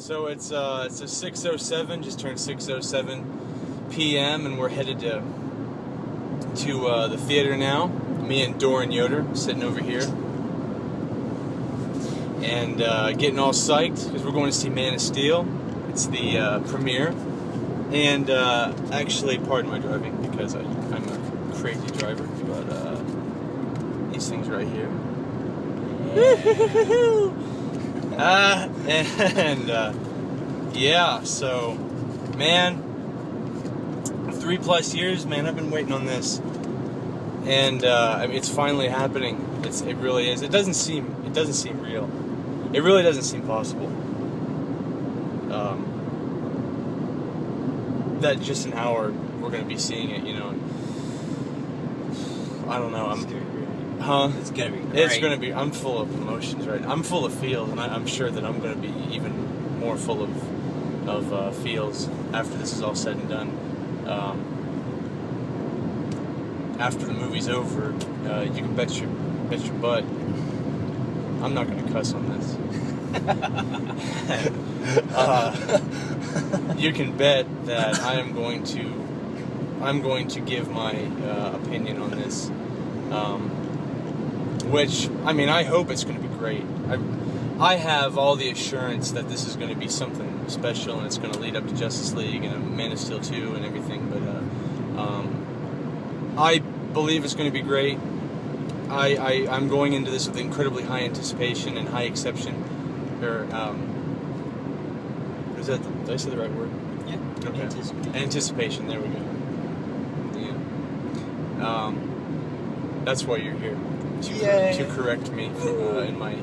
So it's a 6:07, just turned 6:07 p.m. and we're headed to the theater now. Me and Doran Yoder sitting over here and getting all psyched because we're going to see Man of Steel. It's the premiere. And actually, pardon my driving because I'm a crazy driver, but these things right here. Yeah, so, man, 3+ years, man, I've been waiting on this, and I mean, it's finally happening. It really is. It doesn't seem real. It really doesn't seem possible. That just an hour we're gonna be seeing it, you know. I don't know. It's gonna be great. It's gonna be. I'm full of emotions, right? I'm full of feels, and I'm sure that I'm gonna be even more full of feels after this is all said and done. After the movie's over, you can bet your butt I'm not gonna cuss on this. You can bet that I'm going to give my opinion on this. Which, I mean, I hope it's going to be great. I have all the assurance that this is going to be something special and it's going to lead up to Justice League and Man of Steel 2 and everything, but I believe it's going to be great. I'm going into this with incredibly high anticipation and high exception. Is that, did I say the right word? Yeah. Okay. Anticipation, there we go. Yeah. That's why you're here. To correct me in my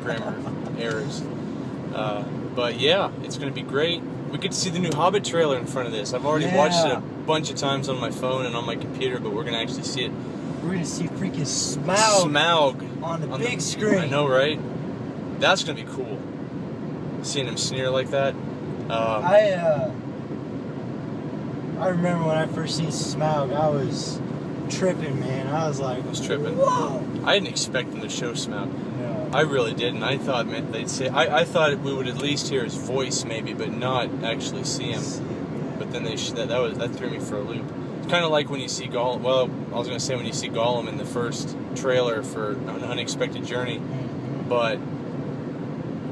grammar errors. But yeah, it's going to be great. We get to see the new Hobbit trailer in front of this. I've already watched it a bunch of times on my phone and on my computer, but we're going to actually see it. We're going to see freaking Smaug on the big screen. I know, right? That's going to be cool. Seeing him sneer like that. I remember when I first seen Smaug, I was tripping, man. I was like, tripping. Whoa! I didn't expect them to show Smaug. No. I really didn't. I thought they'd say. I thought we would at least hear his voice, maybe, but not actually see him. But then that threw me for a loop. It's kind of like when you see Gollum. Well, I was gonna say when you see Gollum in the first trailer for An Unexpected Journey, but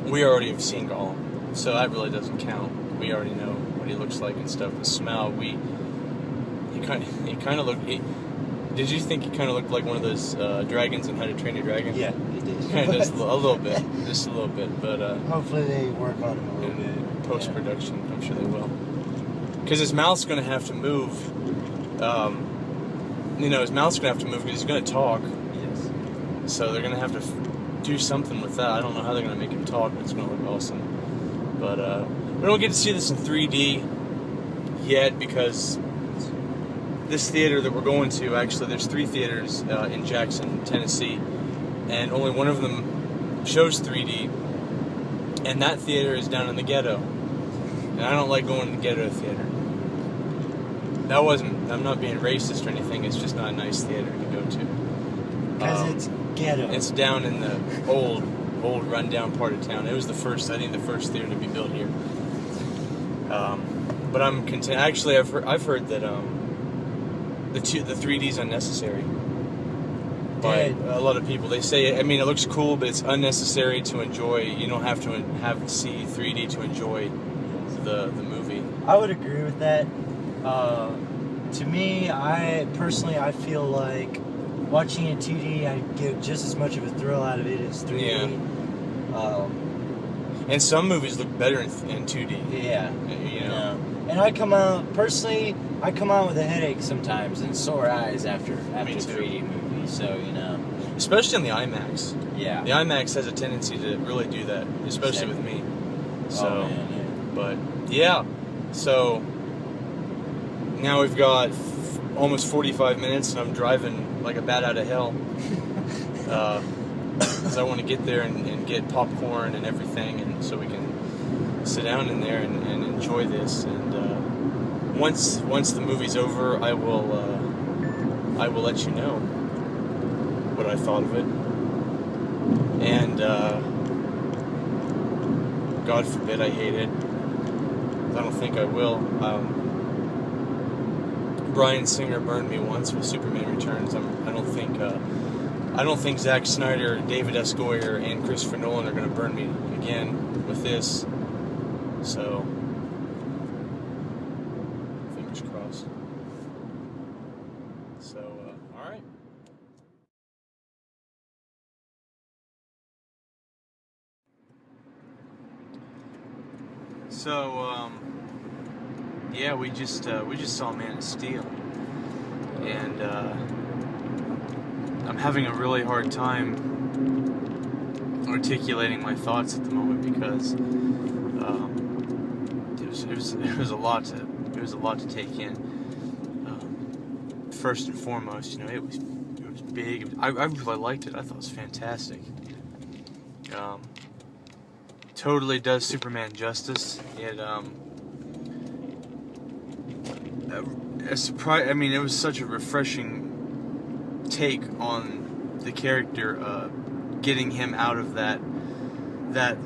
we already have seen Gollum, so that really doesn't count. We already know what he looks like and stuff. But Smaug, he kind of looked. Did you think he kind of looked like one of those dragons in How to Train Your Dragon? Yeah, he did. Kind of, just a little bit, just a little bit. But hopefully they work on him a little bit. Post-production, I'm sure they will. Because his mouth's going to have to move. His mouth's going to have to move because he's going to talk. Yes. So they're going to have to do something with that. I don't know how they're going to make him talk, but it's going to look awesome. But we don't get to see this in 3D yet because this theater that we're going to, actually, there's 3 theaters in Jackson, Tennessee, and only one of them shows 3D, and that theater is down in the ghetto. And I don't like going to the ghetto theater. I'm not being racist or anything, it's just not a nice theater to go to. Because it's ghetto. It's down in the old rundown part of town. It was the first theater to be built here. But I'm content. Actually, I've heard that the 3D is unnecessary by a lot of people. They say, I mean, it looks cool, but it's unnecessary to enjoy. You don't have to see 3D to enjoy the movie. I would agree with that. To me, I feel like watching in 2D, I get just as much of a thrill out of it as 3D. Yeah. And some movies look better in 2D. Yeah. You know. And I come out with a headache sometimes and sore eyes after 3D movies. So, Especially on the IMAX. Yeah. The IMAX has a tendency to really do that, especially with me. So, oh, man, yeah. But yeah. So now we've got almost 45 minutes, and I'm driving like a bat out of hell. Because I want to get there and get popcorn and everything, and so we can sit down in there and enjoy this. And once the movie's over, I will let you know what I thought of it. And God forbid I hate it. I don't think I will. Bryan Singer burned me once with Superman Returns. I don't think Zack Snyder, David S. Goyer, and Christopher Nolan are going to burn me again with this. So, fingers crossed. So, all right. So, yeah, we just saw Man of Steel, and I'm having a really hard time articulating my thoughts at the moment because it was a lot to take in. First and foremost, it was big. I really liked it. I thought it was fantastic. Totally does Superman justice. It a surprise. I mean, it was such a refreshing take on the character, getting him out of that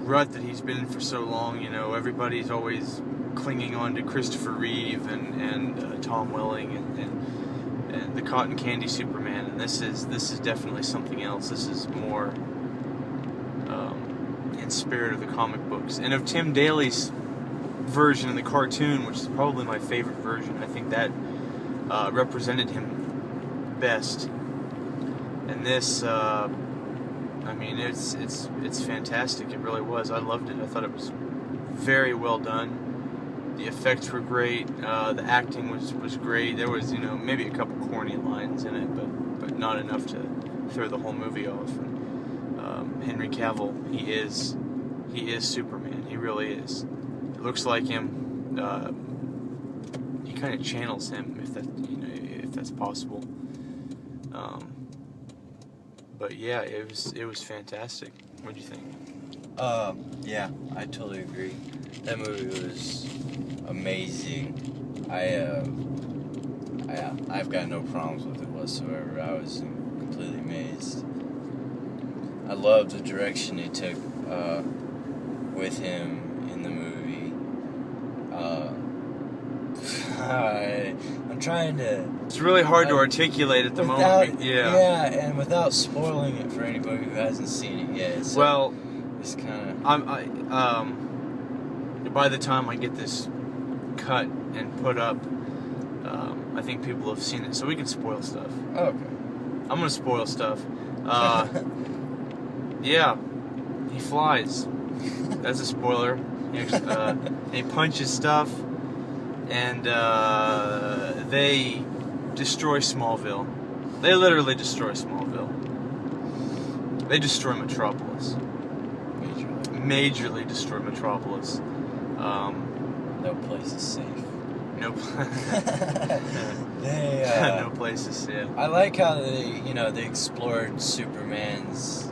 rut that he's been in for so long. Everybody's always clinging on to Christopher Reeve and Tom Welling and the cotton candy Superman, and this is definitely something else. This is more in spirit of the comic books and of Tim Daly's version in the cartoon, which is probably my favorite version. I think that represented him best. And this, I mean, it's fantastic. It really was. I loved it. I thought it was very well done. The effects were great. The acting was great. There was, maybe a couple corny lines in it, but not enough to throw the whole movie off. And, Henry Cavill, he is Superman. He really is. It looks like him. He kind of channels him, if that's possible. But yeah, it was fantastic. What do you think? Yeah, I totally agree. That movie was amazing. I've got no problems with it whatsoever. I was completely amazed. I loved the direction they took with him in the movie. I'm trying to... It's really hard to articulate at the moment. Yeah. Yeah, and without spoiling it for anybody who hasn't seen it yet. So well, it's kind of... by the time I get this cut and put up, I think people have seen it, so we can spoil stuff. Oh, okay. I'm gonna spoil stuff. Yeah, he flies. That's a spoiler. He punches stuff, and they destroy Smallville. They literally destroy Smallville. They destroy Metropolis. Majorly destroy Metropolis. No place is safe. No, no place is safe. I like how they explored Superman's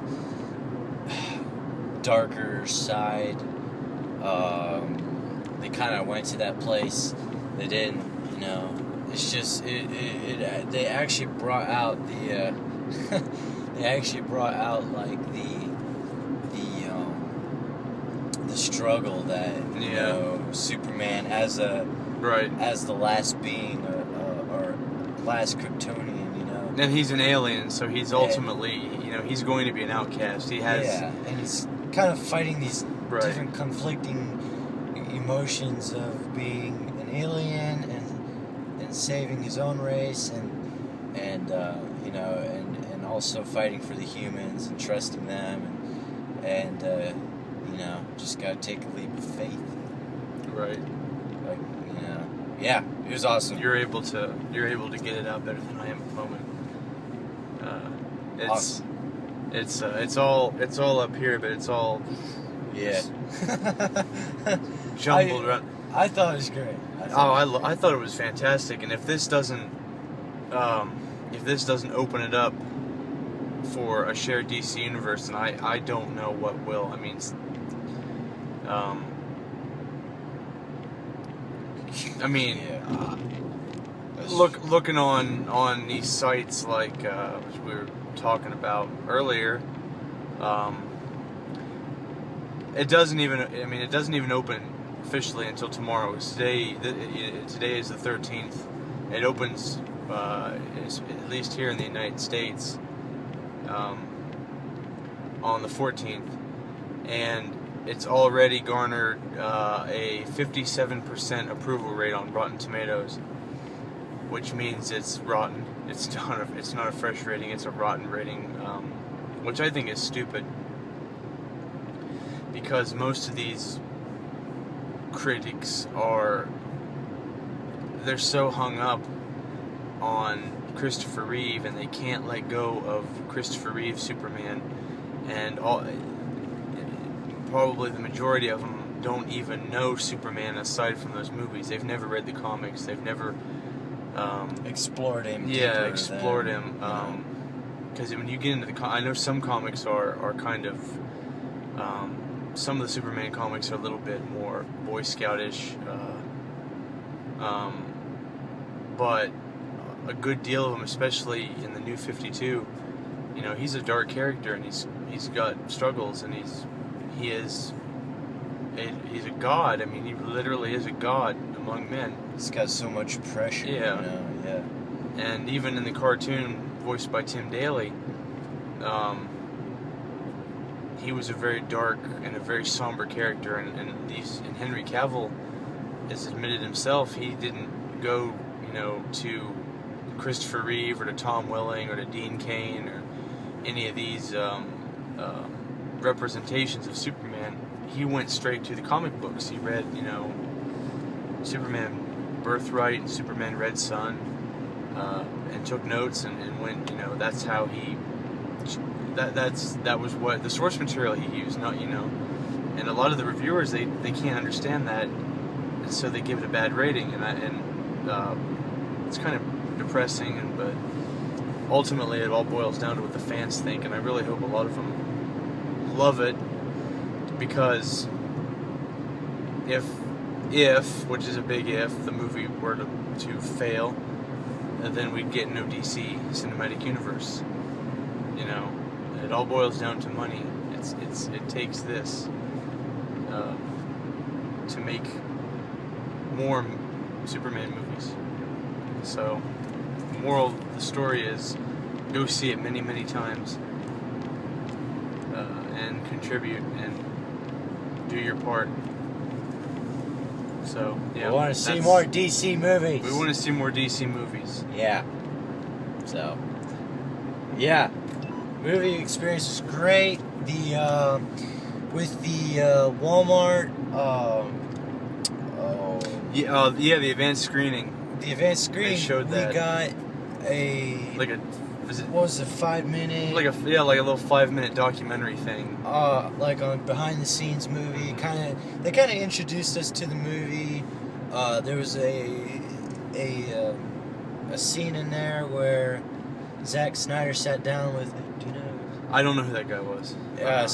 darker side. They kind of went to that place. They didn't, It's just they actually brought out the the struggle that Superman as the last being or last Kryptonian, And he's an alien, so he's ultimately, he's going to be an outcast. He has... Yeah, and he's kind of fighting these different conflicting emotions of being an alien and saving his own race and also fighting for the humans and trusting them and just gotta take a leap of faith. Right. Like, yeah, it was awesome. You're able to get it out better than I am at the moment. Awesome. It's all up here, but it's all jumbled around. I thought it was great. I thought it was fantastic, and if this doesn't open it up for a shared DC universe, then I don't know what will. I mean, looking on these sites like which we were talking about earlier, it doesn't even. I mean, it doesn't even open officially until tomorrow. Today is the 13th. It opens, at least here in the United States, on the 14th, and it's already garnered a 57% approval rate on Rotten Tomatoes, which means it's rotten. It's not a fresh rating. It's a rotten rating, which I think is stupid, because most of these critics they're so hung up on Christopher Reeve, and they can't let go of Christopher Reeve Superman, and probably the majority of them don't even know Superman aside from those movies. They've never read the comics. They've never explored him. Yeah, explored him. Because when you get into I know some comics are kind of some of the Superman comics are a little bit more Boy Scoutish, but a good deal of them, especially in the New 52, you know, he's a dark character, and he's got struggles, and he's a god. I mean, he literally is a god among men. He's got so much pressure. Yeah. You know? Yeah. And even in the cartoon voiced by Tim Daly, he was a very dark and a very somber character, and Henry Cavill has admitted himself he didn't go, you know, to Christopher Reeve or to Tom Welling or to Dean Cain or any of these representations of Superman. He went straight to the comic books. He read, you know, Superman Birthright and Superman Red Sun, and took notes and went, you know, that's how he. That was what the source material he used, not, you know. And a lot of the reviewers they can't understand that, and so they give it a bad rating, and it's kind of depressing. But ultimately, it all boils down to what the fans think, and I really hope a lot of them love it, because if which is a big if, the movie were to fail, then we'd get no DC Cinematic Universe. You know, it all boils down to money. It takes this to make more Superman movies. So, the moral of the story is, go see it many, many times, and contribute and do your part. So, yeah. We want to see more DC movies. We want to see more DC movies. Yeah. So, yeah. Movie experience was great. With the Walmart. Yeah, the advanced screening. The advanced screening. They showed that. We got what was it, 5-minute? Like a little 5-minute documentary thing. Like on behind the scenes movie. They kind of introduced us to the movie. There was a scene in there where Zack Snyder sat down with. Do you know? I don't know who that guy was. I'm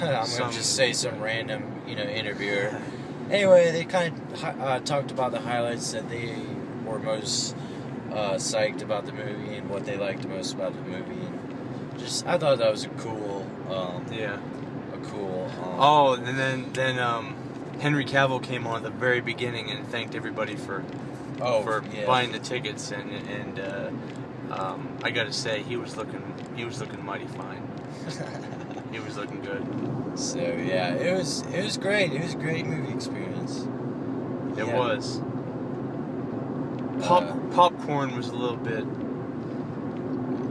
gonna just say some random, interviewer. Anyway, they kind of talked about the highlights that they were most psyched about the movie and what they liked most about the movie. And I thought that was a cool. And then Henry Cavill came on at the very beginning and thanked everybody for buying the tickets, and I got to say he was looking mighty fine. He was looking good. So yeah, it was great. It was a great movie experience. It was. Popcorn was a little bit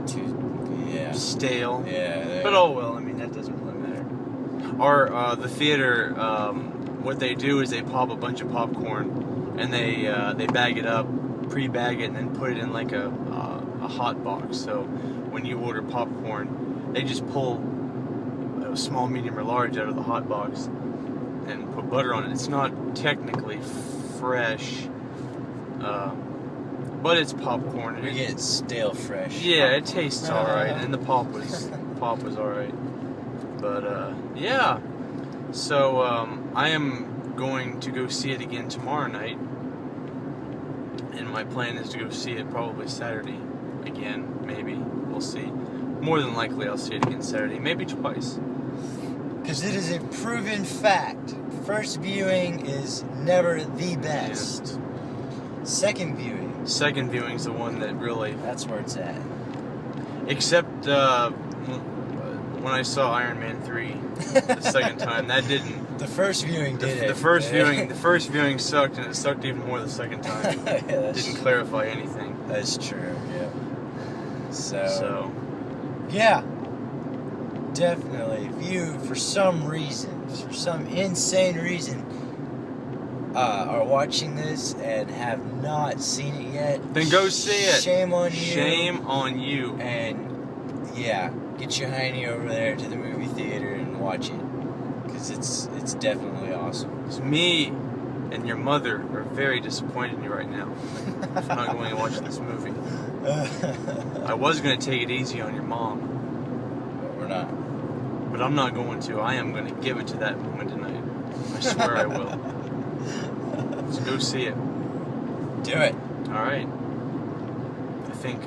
too stale. Yeah. But oh well. I mean, that doesn't really matter. The theater, what they do is they pop a bunch of popcorn and they bag it up, pre-bag it, and then put it in like a hot box. So when you order popcorn, they just pull a small, medium, or large out of the hot box and put butter on it. It's not technically fresh, but it's popcorn. We get stale fresh. Yeah, it tastes alright, and the pop was alright. But yeah, so I am going to go see it again tomorrow night, and my plan is to go see it probably Saturday again. Maybe, we'll see. More than likely, I'll see it again Saturday, maybe twice. Because it is a proven fact. First viewing is never the best. Second viewing. Second viewing's the one that really... That's where it's at. Except when I saw Iron Man 3 the second time, that didn't... The first viewing did it. The first viewing sucked, and it sucked even more the second time. Yeah, It didn't clarify anything. That's true, yeah. So... Yeah. Definitely. If you, for some reason, for some insane reason, are watching this and have not seen it yet, then go see it. Shame on you. Shame on you. And, yeah, get your hiney over there to the movie theater and watch it. Because it's definitely awesome. It's me and your mother are very disappointed in you right now for not going to watch this movie. I was going to take it easy on your mom, But we're not. but I'm not going to. I am going to give it to that woman tonight. I swear I will. Let's go see it. Do it. All right. I think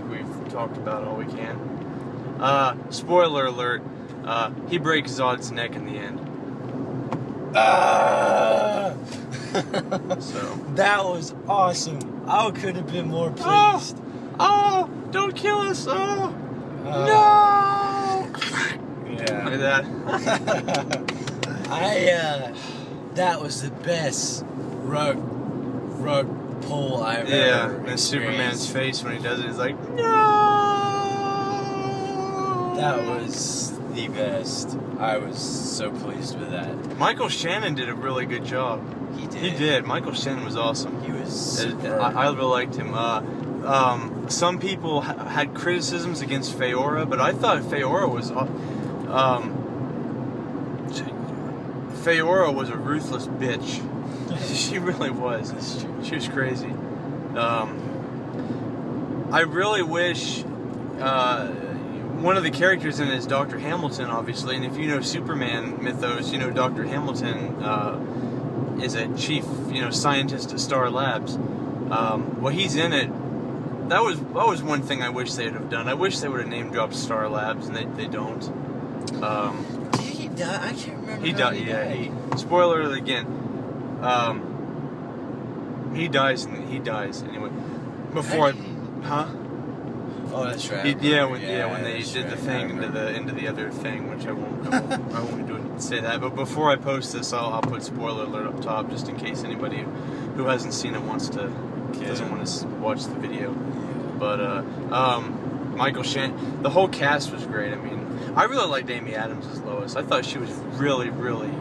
we've talked about all we can. Spoiler alert. He breaks Zod's neck in the end. So. That was awesome. I could have been more pleased. Oh! Don't kill us! Oh! No! Yeah. Like that. That was the best rug pull I've ever And Superman's experienced. face when he does it is like, no! That was the best. I was so pleased with that. Michael Shannon did a really good job. He did. He did. Michael Shannon was awesome. He was superb. I really liked him. Some people had criticisms against Feora, but I thought Feora was a ruthless bitch. She really was. She was crazy. I really wish one of the characters in it is Dr. Hamilton, obviously, and if you know Superman mythos, you know Dr. Hamilton is a chief, scientist at Star Labs. Well, he's in it. That was one thing I wish they'd have done. I wish they would have name dropped Star Labs, and they don't. Did he die? I can't remember. He died. Yeah. Spoiler alert again. He dies. He dies anyway. Before, huh? Oh, that's right. When they did the thing into the other thing, which I won't say that. But before I post this, I'll put spoiler alert up top just in case anybody who hasn't seen it doesn't want to watch the video. But Michael Shannon, the whole cast was great. I mean, I really liked Amy Adams as Lois. I thought she was really, really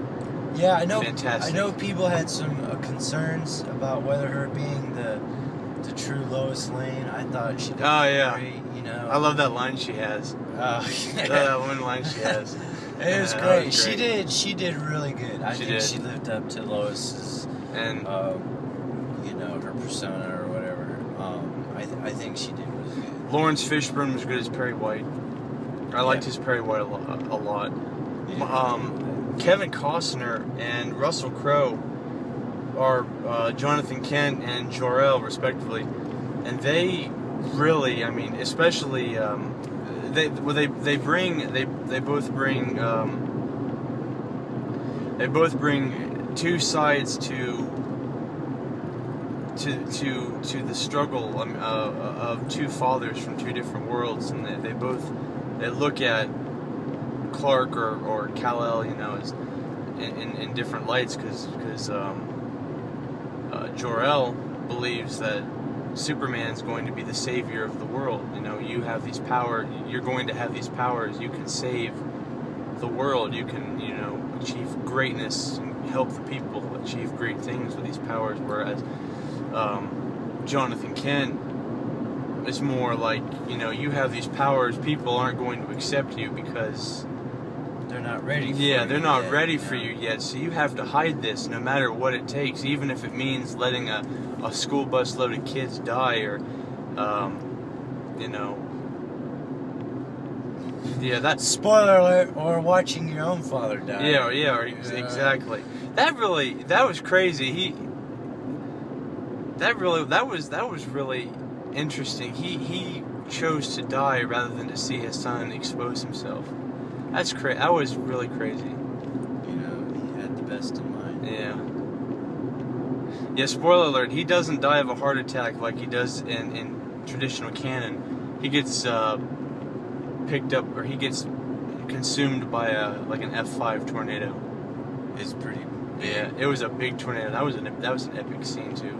fantastic. I know people had some concerns about whether her being the true Lois Lane. I thought she did great. I love that line she has. That one line she has. It was great. She did really good. I think she lived up to Lois's and her persona or whatever. I think she did really good. Lawrence Fishburne was good as Perry White. I liked his Perry White a lot. Yeah. Kevin Costner and Russell Crowe are Jonathan Kent and Jor-El, respectively, and they really, I mean, especially they both bring two sides to the struggle of two fathers from two different worlds, and they look at Clark or Kal-El, as in different lights, because Jor-El believes that Superman's going to be the savior of the world. You have these powers. You're going to have these powers. You can save the world. You can, achieve greatness and help the people achieve great things with these powers. Whereas Jonathan Kent is more like, you have these powers. People aren't going to accept you because they're not ready. They're not ready for you yet. So you have to hide this, no matter what it takes, even if it means letting a school bus load of kids die, or that's spoiler alert, or watching your own father die. Exactly. That was crazy. That was really interesting. He chose to die rather than to see his son expose himself. That's crazy. That was really crazy. You know, he had the best in mind. Yeah. Yeah, spoiler alert, he doesn't die of a heart attack like he does in traditional canon. He gets picked up, or he gets consumed by an F5 tornado. It's pretty big. Yeah, it was a big tornado. That was an epic scene too.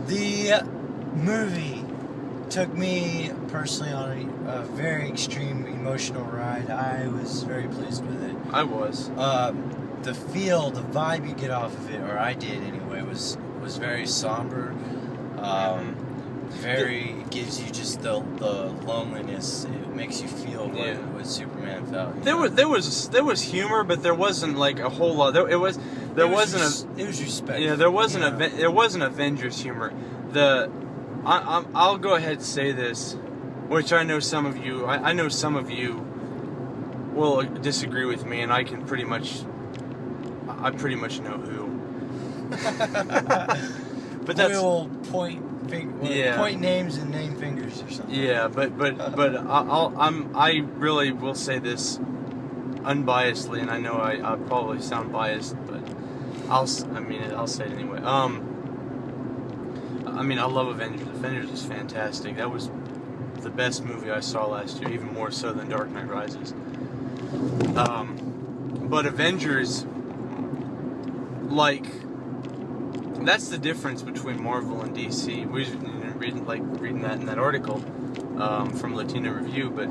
The movie took me personally on a very extreme emotional ride. I was very pleased with it. I was. The feel, the vibe you get off of it, or I did anyway, was very somber. It gives you just the loneliness. It makes you feel what Superman felt. There was humor, but there wasn't like a whole lot. It was respectful. Yeah, there wasn't Avengers humor. I'll go ahead and say this, which I know some of you. I know some of you will disagree with me, and I pretty much know who. But that's we'll point names and name fingers or something. Yeah, but I really will say this unbiasedly, and I know I probably sound biased, but I'll say it anyway. I love Avengers. Avengers is fantastic. That was the best movie I saw last year, even more so than Dark Knight Rises. But Avengers, that's the difference between Marvel and DC. We reading that in that article from Latino Review, but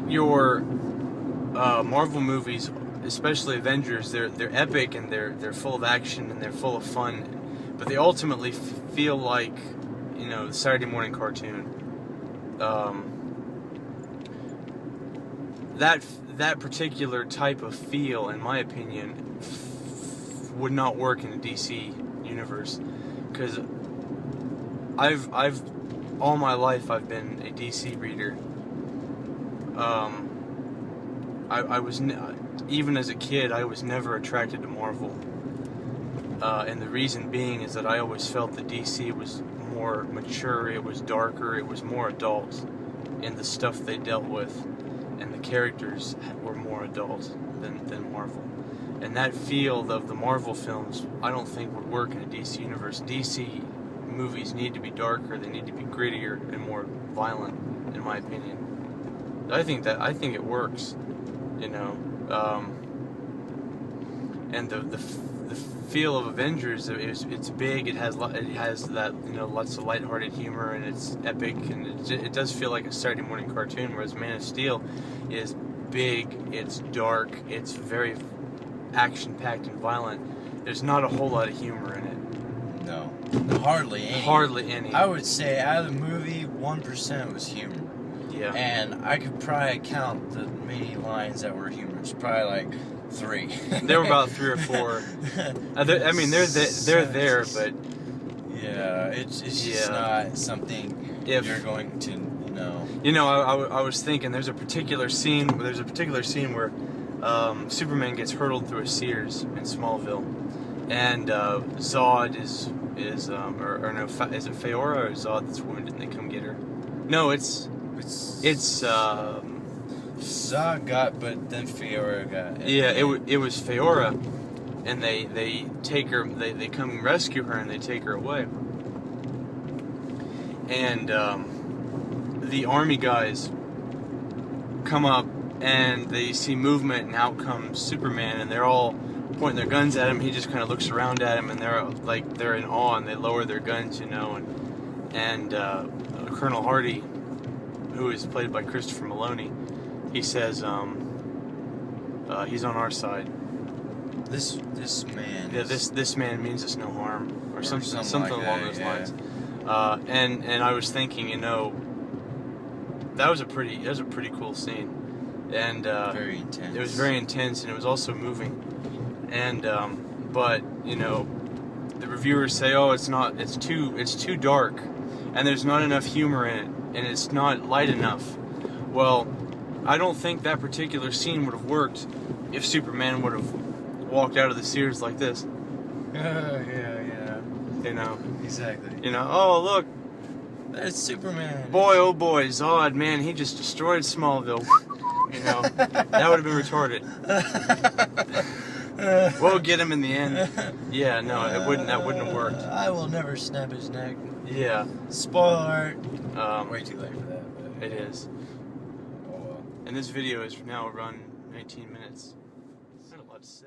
your Marvel movies, especially Avengers, they're epic and they're full of action and they're full of fun, but they ultimately feel like, you know, the Saturday morning cartoon. That particular type of feel, in my opinion, would not work in a DC universe, because I've all my life I've been a DC reader. I was even as a kid I was never attracted to Marvel, and the reason being is that I always felt that DC was more mature, it was darker, it was more adult in the stuff they dealt with, and the characters were more adult than Marvel. And that feel of the Marvel films, I don't think would work in a DC universe. DC movies need to be darker, they need to be grittier and more violent, in my opinion. I think it works, you know. And the feel of Avengers, it's big. It has that, you know, lots of lighthearted humor, and it's epic, and it does feel like a Saturday morning cartoon. Whereas Man of Steel is big, it's dark, it's very action-packed and violent. There's not a whole lot of humor in it. No, hardly any. Hardly any. I would say out of the movie, 1% was humor. Yeah. And I could probably count the many lines that were humorous. Probably like 3. There were about 3 or 4. They're there, but yeah, it's just not something you're going to know. You know, I was thinking there's a particular scene where Superman gets hurtled through a Sears in Smallville, and Zod is it Faora or Zod that's wounded and they come get her? No, it's Zod got, but then Faora got. Yeah, it was Faora, and they take her, they come rescue her and they take her away, and the army guys come up and they see movement, and out comes Superman, and they're all pointing their guns at him. He just kind of looks around at him, and they're in awe, and they lower their guns, you know, and Colonel Hardy, who is played by Christopher Maloney, he says he's on our side. This man. Yeah, this man means us no harm, or something like along those lines. And I was thinking, you know, that was a pretty cool scene, and very intense. It was very intense, and it was also moving. And but you know, the reviewers say, oh, it's too dark, and there's not enough humor in it, and it's not light enough. Well, I don't think that particular scene would have worked if Superman would have walked out of the Sears like this. Yeah. You know. Exactly. You know, oh look, That's Superman. Boy, oh boy, Zod, man, he just destroyed Smallville. You know, that would have been retarded. We'll get him in the end. Yeah, no, it wouldn't. That wouldn't have worked. I will never snap his neck. Yeah. Spoiler. Way too late for that. It is. Oh well. And this video is now run 19 minutes. Not a lot to say.